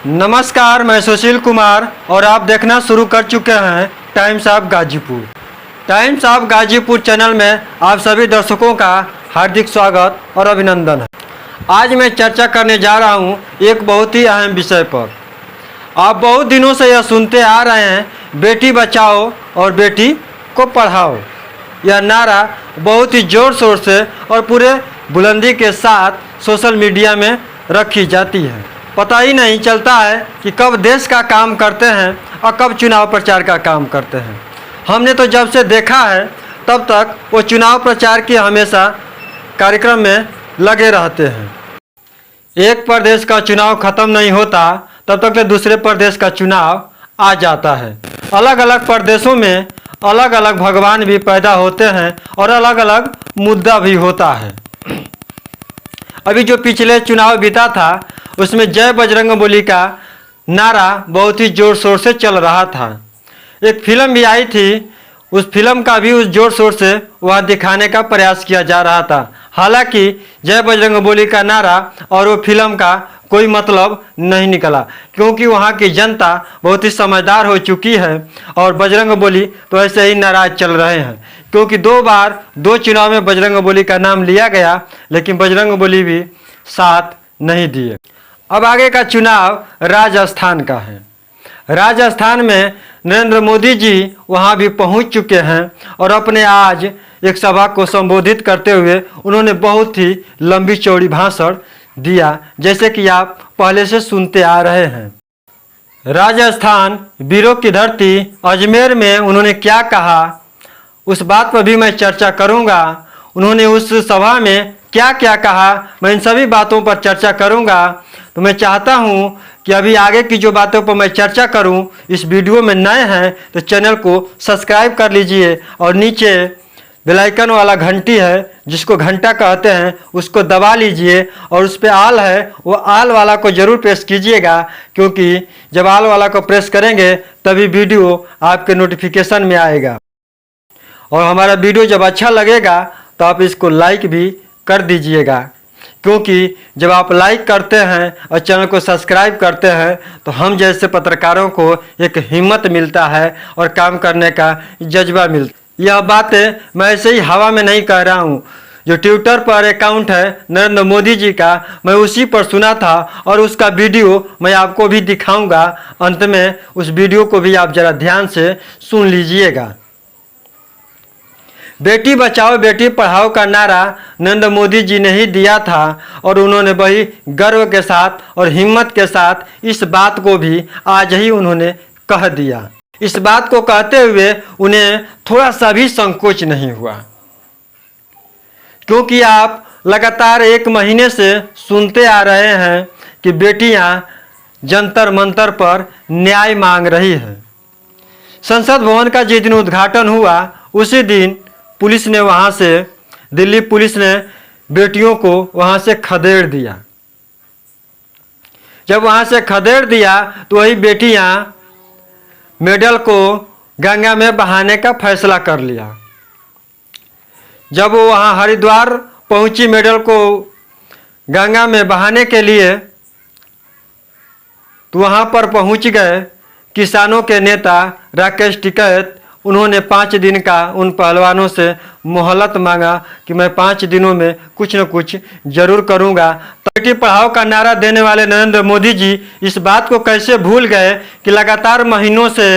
नमस्कार, मैं सुशील कुमार और आप देखना शुरू कर चुके हैं times of Ghazipur. Times of Ghazipur channel में आप सभी दर्शकों का हार्दिक स्वागत और अभिनंदन है। आज मैं चर्चा करने जा रहा हूं एक बहुत ही अहम विषय पर। आप बहुत दिनों से यह सुनते आ रहे हैं, बेटी बचाओ और बेटी को पढ़ाओ। यह नारा बहुत ही ज़ोर शोर से और पूरे बुलंदी के साथ सोशल मीडिया में रखी जाती है। पता ही नहीं चलता है कि कब देश का काम करते हैं और कब चुनाव प्रचार का काम करते हैं। हमने तो जब से देखा है तब तक वो चुनाव प्रचार की हमेशा कार्यक्रम में लगे रहते हैं। एक प्रदेश का चुनाव खत्म नहीं होता तब तक तो दूसरे प्रदेश का चुनाव आ जाता है। अलग अलग प्रदेशों में अलग अलग भगवान भी पैदा होते हैं और अलग अलग मुद्दा भी होता है। अभी जो पिछले चुनाव बीता था उसमें जय बजरंगबली का नारा बहुत ही ज़ोर शोर से चल रहा था। एक फिल्म भी आई थी, उस फिल्म का भी उस ज़ोर शोर से वह दिखाने का प्रयास किया जा रहा था। हालांकि जय बजरंगबली का नारा और वो फिल्म का कोई मतलब नहीं निकला, क्योंकि वहाँ की जनता बहुत ही समझदार हो चुकी है और बजरंगबली तो ऐसे ही नाराज चल रहे हैं। क्योंकि 2 बार 2 चुनाव में बजरंगबली का नाम लिया गया, लेकिन बजरंगबली भी साथ नहीं दिए। अब आगे का चुनाव राजस्थान का है। राजस्थान में नरेंद्र मोदी जी वहां भी पहुंच चुके हैं और अपने आज एक सभा को संबोधित करते हुए उन्होंने बहुत ही लंबी चौड़ी भाषण दिया, जैसे कि आप पहले से सुनते आ रहे हैं। राजस्थान वीरों की धरती अजमेर में उन्होंने क्या कहा, उस बात पर भी मैं चर्चा करूंगा। उन्होंने उस सभा में क्या क्या कहा, मैं इन सभी बातों पर चर्चा करूंगा। तो मैं चाहता हूं कि अभी आगे की जो बातों पर मैं चर्चा करूं, इस वीडियो में नए हैं तो चैनल को सब्सक्राइब कर लीजिए और नीचे बेल आइकन वाला घंटी है जिसको घंटा कहते हैं उसको दबा लीजिए और उस पर आल है, वो आल वाला को ज़रूर प्रेस कीजिएगा, क्योंकि जब आल वाला को प्रेस करेंगे तभी वीडियो आपके नोटिफिकेशन में आएगा। और हमारा वीडियो जब अच्छा लगेगा तो आप इसको लाइक भी कर दीजिएगा, क्योंकि जब आप लाइक करते हैं और चैनल को सब्सक्राइब करते हैं तो हम जैसे पत्रकारों को एक हिम्मत मिलता है और काम करने का जज्बा मिलता है। यह बातें मैं ऐसे ही हवा में नहीं कह रहा हूँ। जो ट्विटर पर अकाउंट है नरेंद्र मोदी जी का, मैं उसी पर सुना था और उसका वीडियो मैं आपको भी दिखाऊंगा। अंत में उस वीडियो को भी आप ज़रा ध्यान से सुन लीजिएगा। बेटी बचाओ बेटी पढ़ाओ का नारा नरेंद्र मोदी जी ने ही दिया था और उन्होंने वही गर्व के साथ और हिम्मत के साथ इस बात को भी आज ही उन्होंने कह दिया। इस बात को कहते हुए उन्हें थोड़ा सा भी संकोच नहीं हुआ, क्योंकि आप लगातार 1 महीने से सुनते आ रहे हैं कि बेटियां जंतर मंतर पर न्याय मांग रही है। संसद भवन का जिस दिन उद्घाटन हुआ उसी दिन पुलिस ने वहाँ से, दिल्ली पुलिस ने बेटियों को वहाँ से खदेड़ दिया। जब वहाँ से खदेड़ दिया तो वही बेटियाँ मेडल को गंगा में बहाने का फैसला कर लिया। जब वो वहाँ हरिद्वार पहुँची मेडल को गंगा में बहाने के लिए, तो वहाँ पर पहुँच गए किसानों के नेता राकेश टिकैत। उन्होंने 5 दिन का उन पहलवानों से मोहलत मांगा कि मैं 5 दिनों में कुछ न कुछ जरूर करूंगा। बेटी पढ़ाओ का नारा देने वाले नरेंद्र मोदी जी इस बात को कैसे भूल गए कि लगातार महीनों से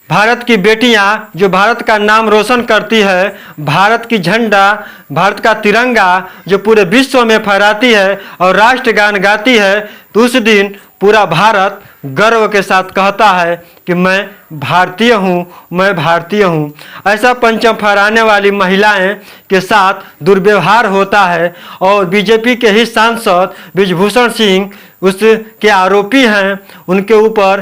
भारत की बेटियां जो भारत का नाम रोशन करती है, भारत की झंडा, भारत का तिरंगा जो पूरे विश्व में फहराती है और राष्ट्रगान गाती है, तो उस दिन पूरा भारत गर्व के साथ कहता है कि मैं भारतीय हूँ, मैं भारतीय हूँ। ऐसा परचम फहराने वाली महिलाएं के साथ दुर्व्यवहार होता है और बीजेपी के ही सांसद ब्रिजभूषण सिंह उसके आरोपी हैं। उनके ऊपर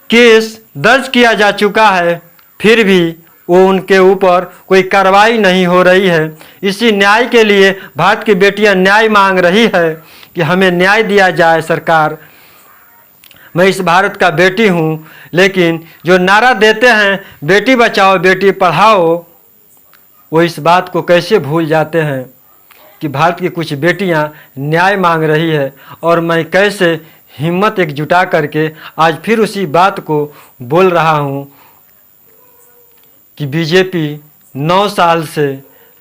केस दर्ज किया जा चुका है, फिर भी वो उनके ऊपर कोई कार्रवाई नहीं हो रही है। इसी न्याय के लिए भारत की बेटियां न्याय मांग रही है कि हमें न्याय दिया जाए। सरकार, मैं इस भारत का बेटी हूँ, लेकिन जो नारा देते हैं बेटी बचाओ बेटी पढ़ाओ, वो इस बात को कैसे भूल जाते हैं कि भारत की कुछ बेटियां न्याय मांग रही है और मैं कैसे हिम्मत एक जुटा करके आज फिर उसी बात को बोल रहा हूँ कि बीजेपी 9 साल से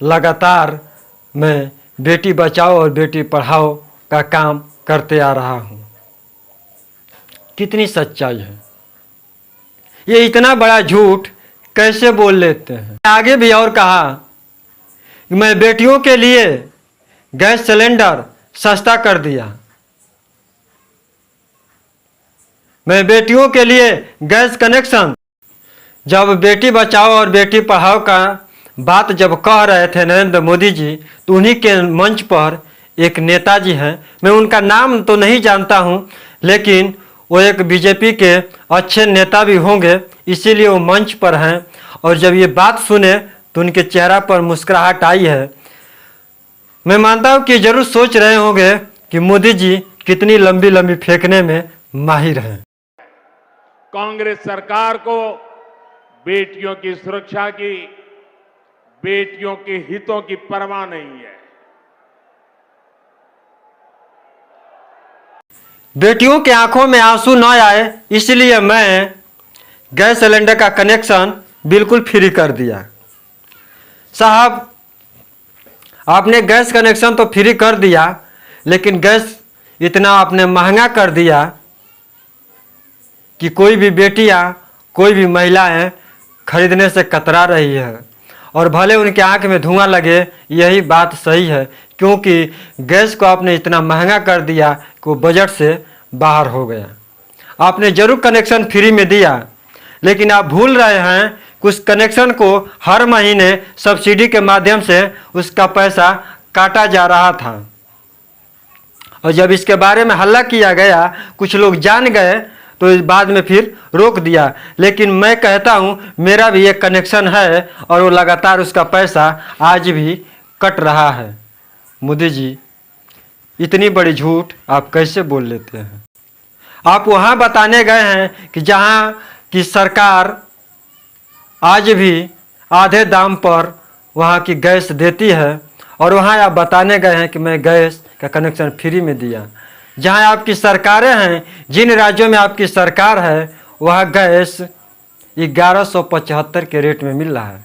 लगातार मैं बेटी बचाओ और बेटी पढ़ाओ का काम करते आ रहा हूँ। कितनी सच्चाई है, ये इतना बड़ा झूठ कैसे बोल लेते हैं। आगे भी और कहा कि मैं बेटियों के लिए गैस सिलेंडर सस्ता कर दिया, मैं बेटियों के लिए गैस कनेक्शन। जब बेटी बचाओ और बेटी पढ़ाओ का बात जब कह रहे थे नरेंद्र मोदी जी, तो उन्हीं के मंच पर एक नेताजी हैं, मैं उनका नाम तो नहीं जानता हूं, लेकिन वो एक बीजेपी के अच्छे नेता भी होंगे, इसीलिए वो मंच पर हैं। और जब ये बात सुने तो उनके चेहरा पर मुस्कुराहट आई है। मैं मानता हूं कि जरूर सोच रहे होंगे कि मोदी जी कितनी लंबी लंबी फेंकने में माहिर हैं। कांग्रेस सरकार को बेटियों की सुरक्षा की, बेटियों के हितों की परवाह नहीं है। बेटियों की आंखों में आंसू न आए इसलिए मैं गैस सिलेंडर का कनेक्शन बिल्कुल फ्री कर दिया। साहब, आपने गैस कनेक्शन तो फ्री कर दिया, लेकिन गैस इतना आपने महंगा कर दिया कि कोई भी बेटियां, कोई भी महिलाएं खरीदने से कतरा रही है। और भले उनके आंख में धुआं लगे, यही बात सही है, क्योंकि गैस को आपने इतना महंगा कर दिया कि वो बजट से बाहर हो गया। आपने जरूर कनेक्शन फ्री में दिया, लेकिन आप भूल रहे हैं कि उस कनेक्शन को हर महीने सब्सिडी के माध्यम से उसका पैसा काटा जा रहा था। और जब इसके बारे में हल्ला किया गया, कुछ लोग जान गए, तो इस बाद में फिर रोक दिया। लेकिन मैं कहता हूं, मेरा भी एक कनेक्शन है और वो लगातार उसका पैसा आज भी कट रहा है। मोदी जी, इतनी बड़ी झूठ आप कैसे बोल लेते हैं? आप वहां बताने गए हैं कि जहां की सरकार आज भी आधे दाम पर वहां की गैस देती है, और वहां आप बताने गए हैं कि मैं गैस का कनेक्शन फ्री में दिया। जहां आपकी सरकारें हैं, जिन राज्यों में आपकी सरकार है, वह गैस 1175 के रेट में मिल रहा है।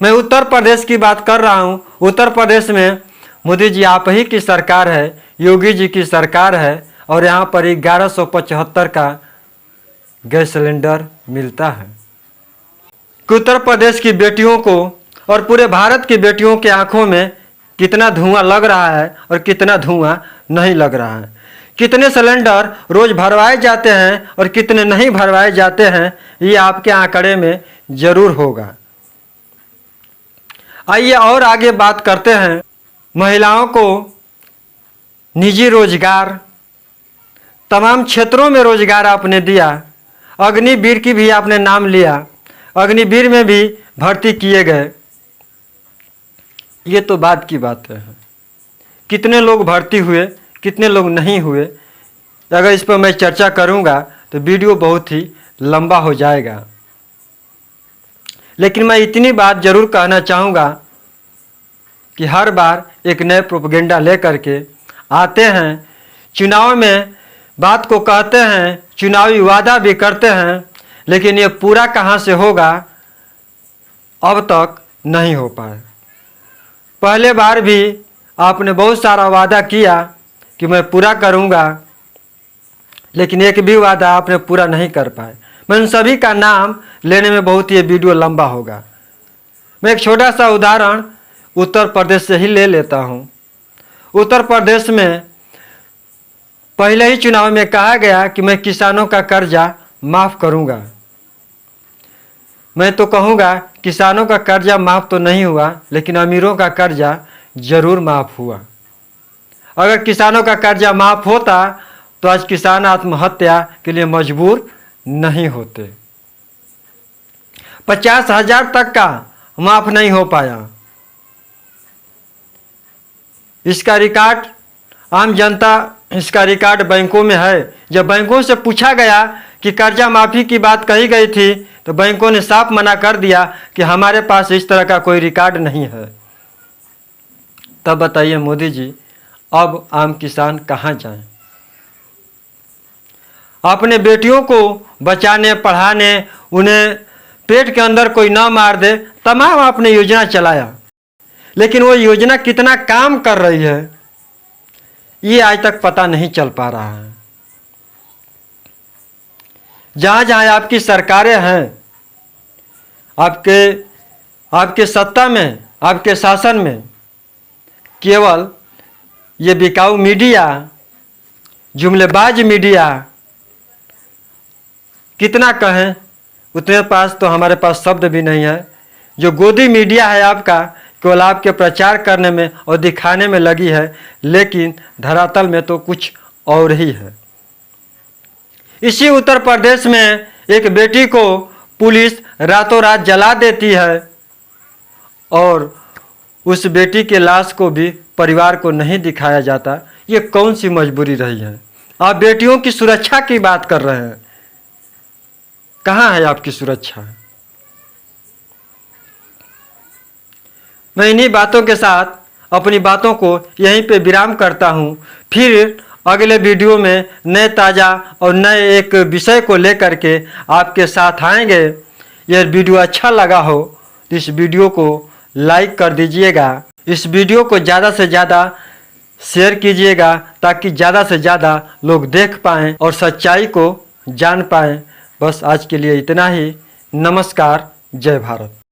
मैं उत्तर प्रदेश की बात कर रहा हूं। उत्तर प्रदेश में मोदी जी आप ही की सरकार है, योगी जी की सरकार है, और यहाँ पर 1175 का गैस सिलेंडर मिलता है। कि उत्तर प्रदेश की बेटियों को और पूरे भारत की बेटियों की आंखों में कितना धुआं लग रहा है और कितना धुआं नहीं लग रहा है। कितने सिलेंडर रोज भरवाए जाते हैं और कितने नहीं भरवाए जाते हैं, ये आपके आंकड़े में जरूर होगा। आइए और आगे बात करते हैं। महिलाओं को निजी रोजगार, तमाम क्षेत्रों में रोजगार आपने दिया। अग्निवीर की भी आपने नाम लिया, अग्निवीर में भी भर्ती किए गए। ये तो बात की बात है, कितने लोग भर्ती हुए, कितने लोग नहीं हुए, अगर इस पर मैं चर्चा करूंगा तो वीडियो बहुत ही लंबा हो जाएगा। लेकिन मैं इतनी बात जरूर कहना चाहूँगा कि हर बार एक नए प्रोपेगेंडा लेकर के आते हैं, चुनाव में बात को कहते हैं, चुनावी वादा भी करते हैं, लेकिन ये पूरा कहाँ से होगा अब तक नहीं हो पाया। पहले बार भी आपने बहुत सारा वादा किया कि मैं पूरा करूंगा, लेकिन एक भी वादा आपने पूरा नहीं कर पाए। मैं उन सभी का नाम लेने में बहुत ही वीडियो लंबा होगा। मैं एक छोटा सा उदाहरण उत्तर प्रदेश से ही ले लेता हूं। उत्तर प्रदेश में पहले ही चुनाव में कहा गया कि मैं किसानों का कर्जा माफ़ करूंगा। मैं तो कहूँगा किसानों का कर्जा माफ़ तो नहीं हुआ, लेकिन अमीरों का कर्जा जरूर माफ़ हुआ। अगर किसानों का कर्जा माफ़ होता तो आज किसान आत्महत्या के लिए मजबूर नहीं होते। 50,000 तक का माफ़ नहीं हो पाया। इसका रिकॉर्ड आम जनता, इसका रिकॉर्ड बैंकों में है। जब बैंकों से पूछा गया कि कर्जा माफ़ी की बात कही गई थी, तो बैंकों ने साफ मना कर दिया कि हमारे पास इस तरह का कोई रिकॉर्ड नहीं है। तब बताइए मोदी जी, अब आम किसान कहाँ जाएं? अपने बेटियों को बचाने, पढ़ाने, उन्हें पेट के अंदर कोई ना मार दे, तमाम आपने योजना चलाया। लेकिन वो योजना कितना काम कर रही है ये आज तक पता नहीं चल पा रहा है। जहाँ जहाँ आपकी सरकारें हैं, आपके सत्ता में, आपके शासन में, केवल ये बिकाऊ मीडिया, जुमलेबाज मीडिया, कितना कहें उतने पास तो हमारे पास शब्द भी नहीं है। जो गोदी मीडिया है आपका, केवल आपके प्रचार करने में और दिखाने में लगी है, लेकिन धरातल में तो कुछ और ही है। इसी उत्तर प्रदेश में एक बेटी को पुलिस रातों रात जला देती है और उस बेटी के लाश को भी परिवार को नहीं दिखाया जाता। ये कौन सी मजबूरी रही है? आप बेटियों की सुरक्षा की बात कर रहे हैं, कहाँ है आपकी सुरक्षा? मैं इन्हीं बातों के साथ अपनी बातों को यहीं पे विराम करता हूँ। फिर अगले वीडियो में नए ताज़ा और नए एक विषय को लेकर के आपके साथ आएंगे। यह वीडियो अच्छा लगा हो तो इस वीडियो को लाइक कर दीजिएगा। इस वीडियो को ज़्यादा से ज़्यादा शेयर कीजिएगा ताकि ज़्यादा से ज़्यादा लोग देख पाएँ और सच्चाई को जान पाएँ। बस आज के लिए इतना ही। नमस्कार, जय भारत।